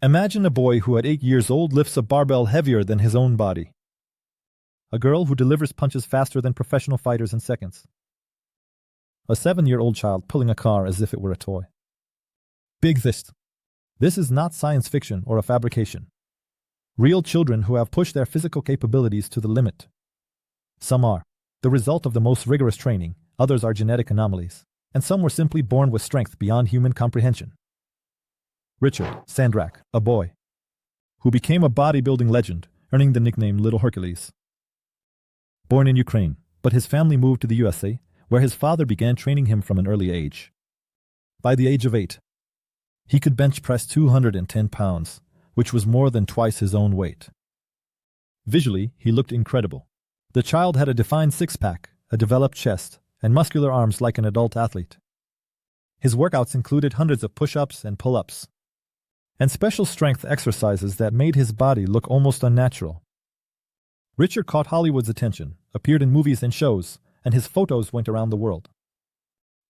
Imagine a boy who at 8 years old lifts a barbell heavier than his own body. A girl who delivers punches faster than professional fighters in seconds. A 7-year-old child pulling a car as if it were a toy. Big fist. This is not science fiction or a fabrication. Real children who have pushed their physical capabilities to the limit. Some are the result of the most rigorous training, others are genetic anomalies, and some were simply born with strength beyond human comprehension. Richard Sandrak, a boy who became a bodybuilding legend, earning the nickname Little Hercules. Born in Ukraine, but his family moved to the USA, where his father began training him from an early age. By the age of 8, he could bench press 210 pounds, which was more than twice his own weight. Visually, he looked incredible. The child had a defined six-pack, a developed chest, and muscular arms like an adult athlete. His workouts included hundreds of push-ups and pull-ups, and special strength exercises that made his body look almost unnatural. Richard caught Hollywood's attention, appeared in movies and shows, and his photos went around the world.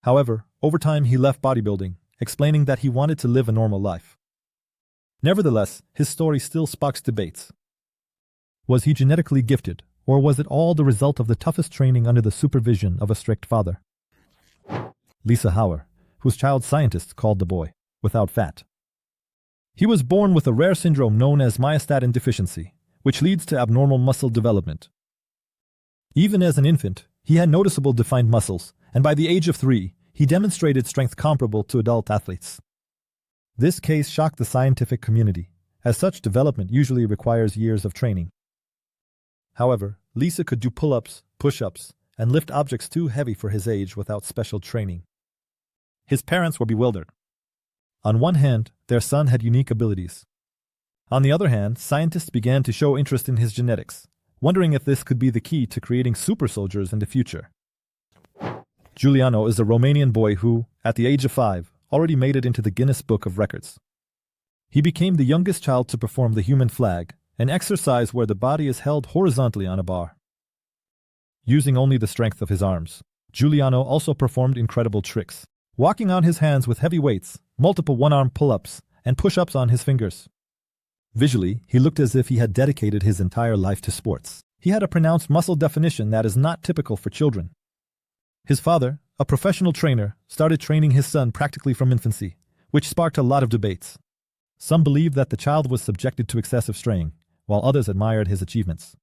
However, over time he left bodybuilding, explaining that he wanted to live a normal life. Nevertheless, his story still sparks debates. Was he genetically gifted, or was it all the result of the toughest training under the supervision of a strict father? Lisa Hauer, whose child scientists called the boy without fat. He was born with a rare syndrome known as myostatin deficiency, which leads to abnormal muscle development. Even as an infant, he had noticeable defined muscles, and by the age of 3, he demonstrated strength comparable to adult athletes. This case shocked the scientific community, as such development usually requires years of training. However, Lisa could do pull-ups, push-ups, and lift objects too heavy for his age without special training. His parents were bewildered. On one hand, their son had unique abilities. On the other hand, scientists began to show interest in his genetics, wondering if this could be the key to creating super soldiers in the future. Giuliano is a Romanian boy who, at the age of 5, already made it into the Guinness Book of Records. He became the youngest child to perform the human flag, an exercise where the body is held horizontally on a bar. Using only the strength of his arms, Giuliano also performed incredible tricks, walking on his hands with heavy weights, multiple one-arm pull-ups, and push-ups on his fingers. Visually, he looked as if he had dedicated his entire life to sports. He had a pronounced muscle definition that is not typical for children. His father, a professional trainer, started training his son practically from infancy, which sparked a lot of debates. Some believed that the child was subjected to excessive strain, while others admired his achievements.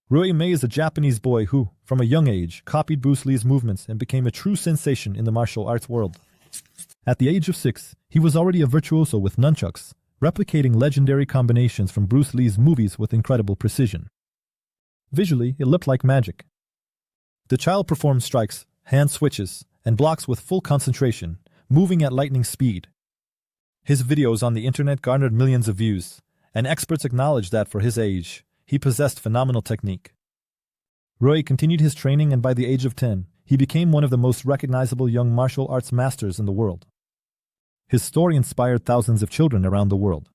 Rui Mei is a Japanese boy who, from a young age, copied Bruce Lee's movements and became a true sensation in the martial arts world. At the age of 6, he was already a virtuoso with nunchucks, replicating legendary combinations from Bruce Lee's movies with incredible precision. Visually, it looked like magic. The child performed strikes, hand switches, and blocks with full concentration, moving at lightning speed. His videos on the internet garnered millions of views, and experts acknowledged that for his age, he possessed phenomenal technique. Roy continued his training, and by the age of 10, he became one of the most recognizable young martial arts masters in the world. His story inspired thousands of children around the world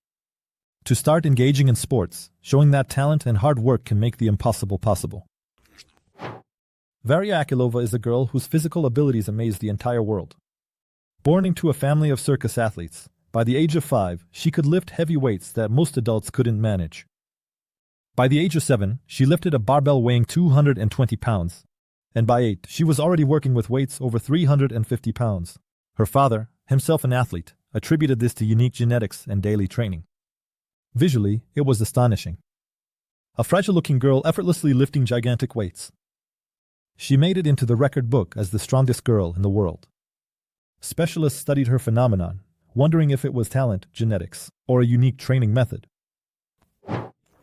to start engaging in sports, showing that talent and hard work can make the impossible possible. Varia Akilova is a girl whose physical abilities amaze the entire world. Born into a family of circus athletes, by the age of 5, she could lift heavy weights that most adults couldn't manage. By the age of 7, she lifted a barbell weighing 220 pounds, and by 8, she was already working with weights over 350 pounds. Her father, himself an athlete, attributed this to unique genetics and daily training. Visually, it was astonishing. A fragile-looking girl effortlessly lifting gigantic weights. She made it into the record book as the strongest girl in the world. Specialists studied her phenomenon, wondering if it was talent, genetics, or a unique training method.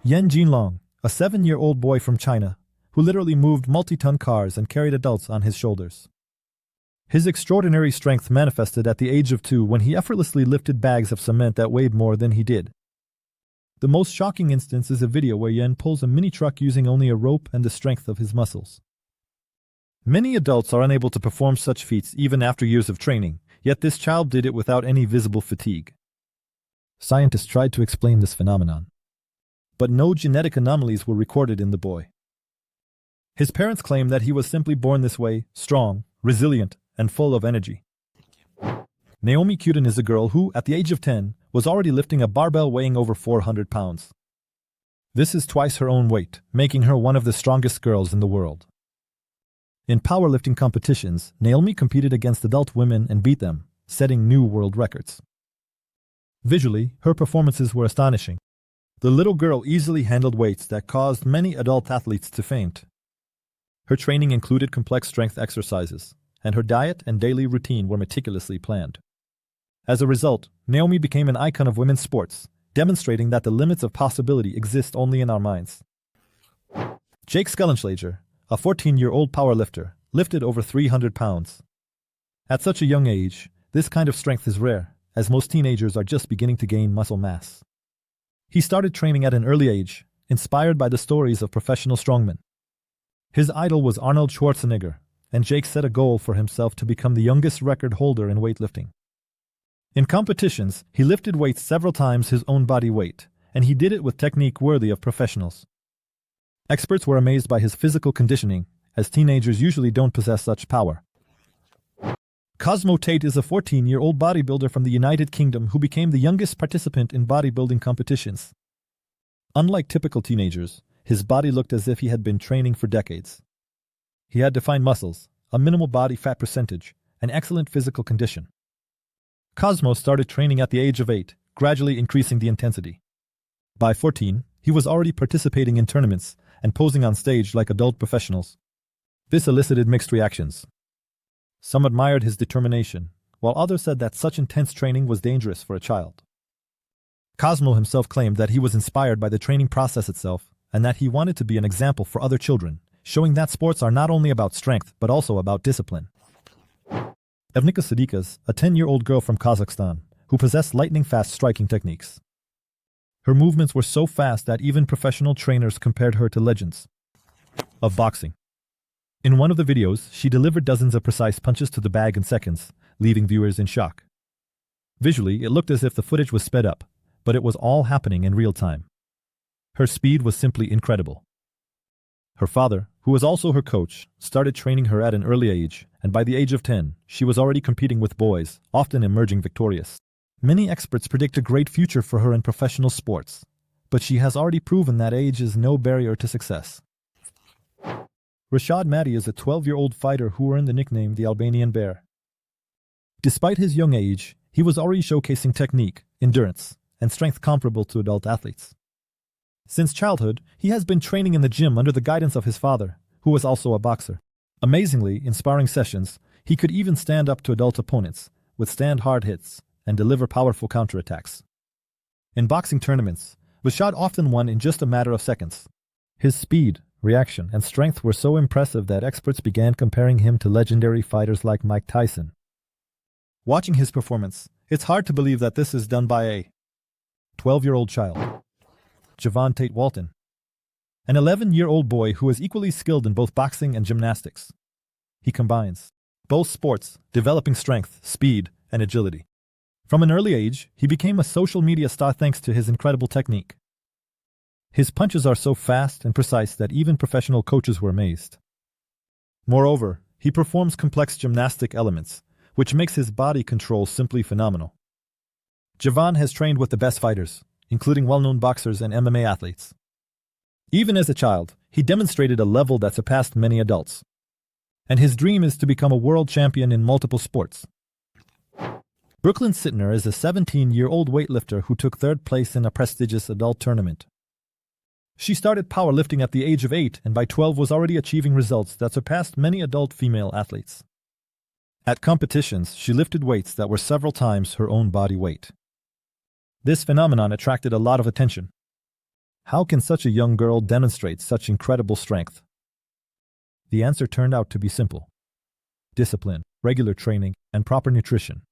Yan Jinlong, a 7-year-old boy from China, who literally moved multi-ton cars and carried adults on his shoulders. His extraordinary strength manifested at the age of 2 when he effortlessly lifted bags of cement that weighed more than he did. The most shocking instance is a video where Yan pulls a mini truck using only a rope and the strength of his muscles. Many adults are unable to perform such feats even after years of training, yet this child did it without any visible fatigue. Scientists tried to explain this phenomenon, but no genetic anomalies were recorded in the boy. His parents claim that he was simply born this way, strong, resilient, and full of energy. Naomi Cuden is a girl who, at the age of 10, was already lifting a barbell weighing over 400 pounds. This is twice her own weight, making her one of the strongest girls in the world. In powerlifting competitions, Naomi competed against adult women and beat them, setting new world records. Visually, her performances were astonishing. The little girl easily handled weights that caused many adult athletes to faint. Her training included complex strength exercises, and her diet and daily routine were meticulously planned. As a result, Naomi became an icon of women's sports, demonstrating that the limits of possibility exist only in our minds. Jake Skellenschlager, a 14-year-old powerlifter, lifted over 300 pounds. At such a young age, this kind of strength is rare, as most teenagers are just beginning to gain muscle mass. He started training at an early age, inspired by the stories of professional strongmen. His idol was Arnold Schwarzenegger, and Jake set a goal for himself to become the youngest record holder in weightlifting. In competitions, he lifted weights several times his own body weight, and he did it with technique worthy of professionals. Experts were amazed by his physical conditioning, as teenagers usually don't possess such power. Cosmo Tate is a 14-year-old bodybuilder from the United Kingdom who became the youngest participant in bodybuilding competitions. Unlike typical teenagers, his body looked as if he had been training for decades. He had defined muscles, a minimal body fat percentage, and excellent physical condition. Cosmo started training at the age of 8, gradually increasing the intensity. By 14, he was already participating in tournaments and posing on stage like adult professionals. This elicited mixed reactions. Some admired his determination, while others said that such intense training was dangerous for a child. Cosmo himself claimed that he was inspired by the training process itself and that he wanted to be an example for other children, showing that sports are not only about strength but also about discipline. Evnika Sadikas, a 10-year-old girl from Kazakhstan, who possessed lightning-fast striking techniques. Her movements were so fast that even professional trainers compared her to legends of boxing. In one of the videos, she delivered dozens of precise punches to the bag in seconds, leaving viewers in shock. Visually, it looked as if the footage was sped up, but it was all happening in real time. Her speed was simply incredible. Her father, who was also her coach, started training her at an early age, and by the age of 10, she was already competing with boys, often emerging victorious. Many experts predict a great future for her in professional sports, but she has already proven that age is no barrier to success. Rashad Mahdi is a 12-year-old fighter who earned the nickname the Albanian Bear. Despite his young age, he was already showcasing technique, endurance, and strength comparable to adult athletes. Since childhood, he has been training in the gym under the guidance of his father, who was also a boxer. Amazingly, in sparring sessions, he could even stand up to adult opponents, withstand hard hits, and deliver powerful counterattacks. In boxing tournaments, Rashad often won in just a matter of seconds. His speed, reaction, and strength were so impressive that experts began comparing him to legendary fighters like Mike Tyson. Watching his performance, it's hard to believe that this is done by a 12-year-old child. Javon Tate Walton, an 11-year-old boy who is equally skilled in both boxing and gymnastics. He combines both sports, developing strength, speed, and agility. From an early age, he became a social media star thanks to his incredible technique. His punches are so fast and precise that even professional coaches were amazed. Moreover, he performs complex gymnastic elements, which makes his body control simply phenomenal. Javon has trained with the best fighters, including well-known boxers and MMA athletes. Even as a child, he demonstrated a level that surpassed many adults. And his dream is to become a world champion in multiple sports. Brooklyn Sittner is a 17-year-old weightlifter who took third place in a prestigious adult tournament. She started powerlifting at the age of 8 and by 12 was already achieving results that surpassed many adult female athletes. At competitions, she lifted weights that were several times her own body weight. This phenomenon attracted a lot of attention. How can such a young girl demonstrate such incredible strength? The answer turned out to be simple: discipline, regular training, and proper nutrition.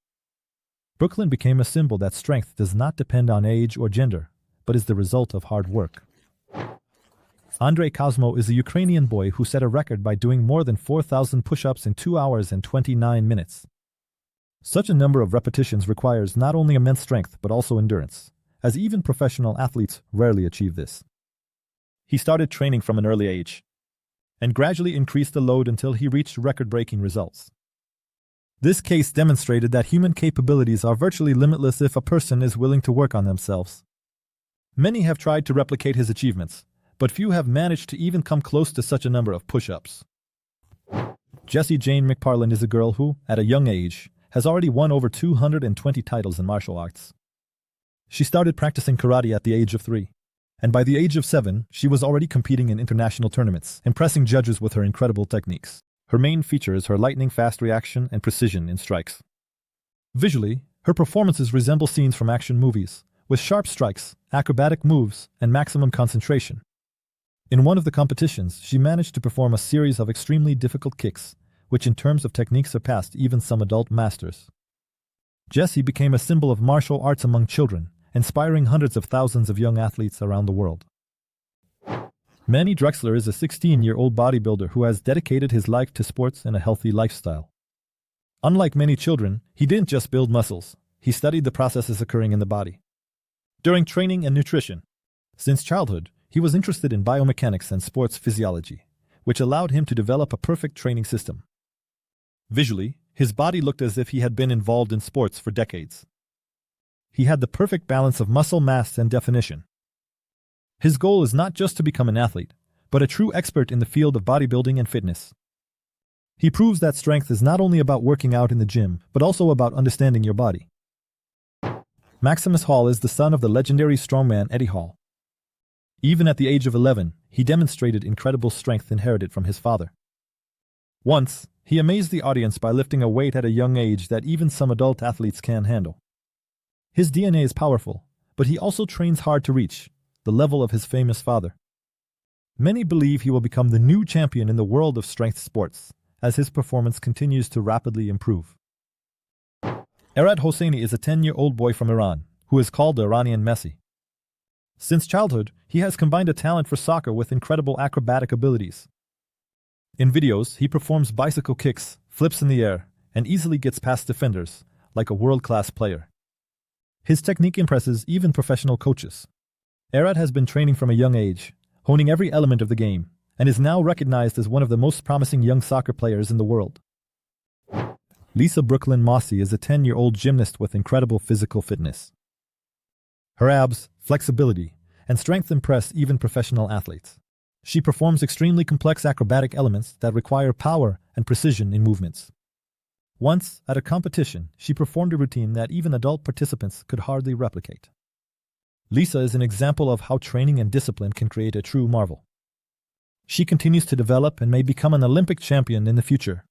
Brooklyn became a symbol that strength does not depend on age or gender, but is the result of hard work. Andrei Cosmo is a Ukrainian boy who set a record by doing more than 4,000 push-ups in 2 hours and 29 minutes. Such a number of repetitions requires not only immense strength but also endurance, as even professional athletes rarely achieve this. He started training from an early age and gradually increased the load until he reached record-breaking results. This case demonstrated that human capabilities are virtually limitless if a person is willing to work on themselves. Many have tried to replicate his achievements, but few have managed to even come close to such a number of push-ups. Jessie Jane McParland is a girl who, at a young age, has already won over 220 titles in martial arts. She started practicing karate at the age of 3, and by the age of 7, she was already competing in international tournaments, impressing judges with her incredible techniques. Her main feature is her lightning-fast reaction and precision in strikes. Visually, her performances resemble scenes from action movies, with sharp strikes, acrobatic moves, and maximum concentration. In one of the competitions, she managed to perform a series of extremely difficult kicks, which in terms of technique surpassed even some adult masters. Jessie became a symbol of martial arts among children, inspiring hundreds of thousands of young athletes around the world. Manny Drexler is a 16-year-old bodybuilder who has dedicated his life to sports and a healthy lifestyle. Unlike many children, he didn't just build muscles, he studied the processes occurring in the body. During training and nutrition, since childhood, he was interested in biomechanics and sports physiology, which allowed him to develop a perfect training system. Visually, his body looked as if he had been involved in sports for decades. He had the perfect balance of muscle mass and definition. His goal is not just to become an athlete, but a true expert in the field of bodybuilding and fitness. He proves that strength is not only about working out in the gym, but also about understanding your body. Maximus Hall is the son of the legendary strongman Eddie Hall. Even at the age of 11, he demonstrated incredible strength inherited from his father. Once, he amazed the audience by lifting a weight at a young age that even some adult athletes can't handle. His DNA is powerful, but he also trains hard to reach the level of his famous father. Many believe he will become the new champion in the world of strength sports, as his performance continues to rapidly improve. Arad Hosseini is a 10-year-old boy from Iran, who is called the Iranian Messi. Since childhood, he has combined a talent for soccer with incredible acrobatic abilities. In videos, he performs bicycle kicks, flips in the air, and easily gets past defenders, like a world-class player. His technique impresses even professional coaches. Arad has been training from a young age, honing every element of the game, and is now recognized as one of the most promising young soccer players in the world. Lisa Brooklyn Mossy is a 10-year-old gymnast with incredible physical fitness. Her abs, flexibility, and strength impress even professional athletes. She performs extremely complex acrobatic elements that require power and precision in movements. Once, at a competition, she performed a routine that even adult participants could hardly replicate. Lisa is an example of how training and discipline can create a true marvel. She continues to develop and may become an Olympic champion in the future.